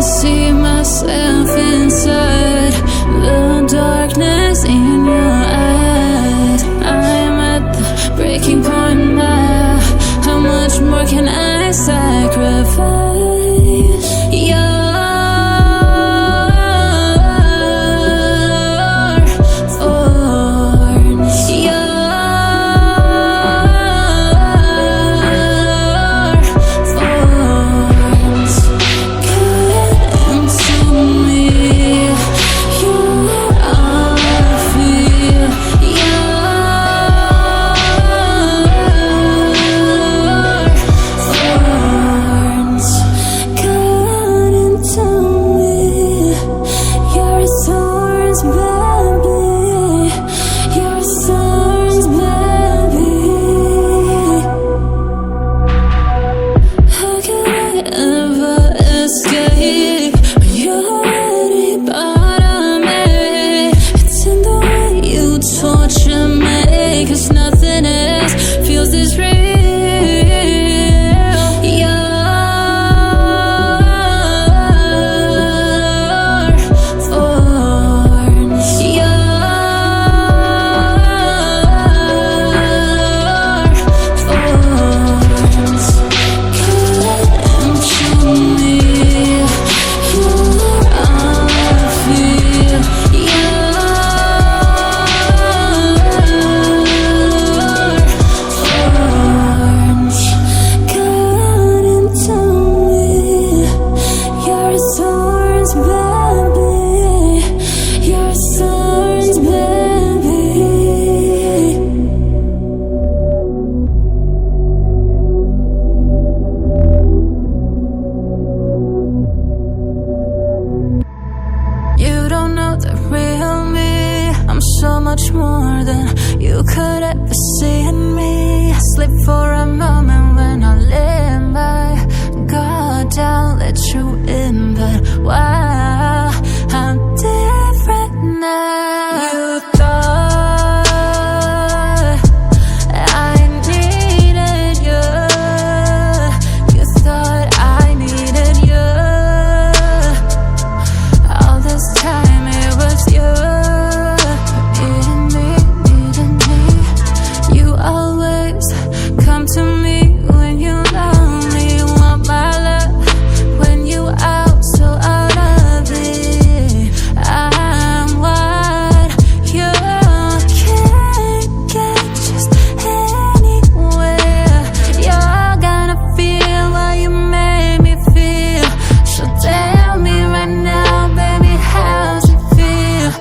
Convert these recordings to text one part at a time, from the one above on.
see myself inside the darkness in your eyes. I'm at the breaking point now. How much more can I sacrifice? So much more than you could ever see in me. I slip for a moment when I let my guard down, let you in, but wow, I'm different now. You thought I needed you. You thought I needed you. All this time it was you. To me when you're lonely, want my love when you out, so out of it. I'm what you can't get just anywhere. You're gonna feel what you made me feel. So tell me right now, baby, how's it feel?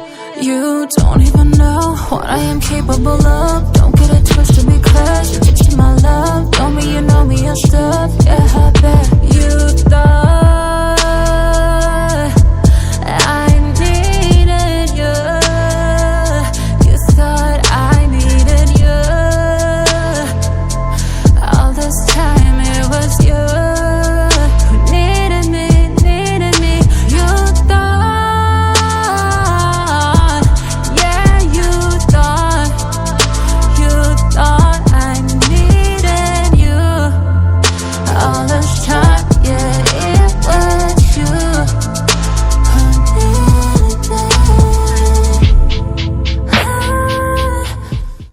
You don't even know what I am capable of. Don't get it twisted because you get my love. Told me you know me and stuff. Yeah, I bet you thought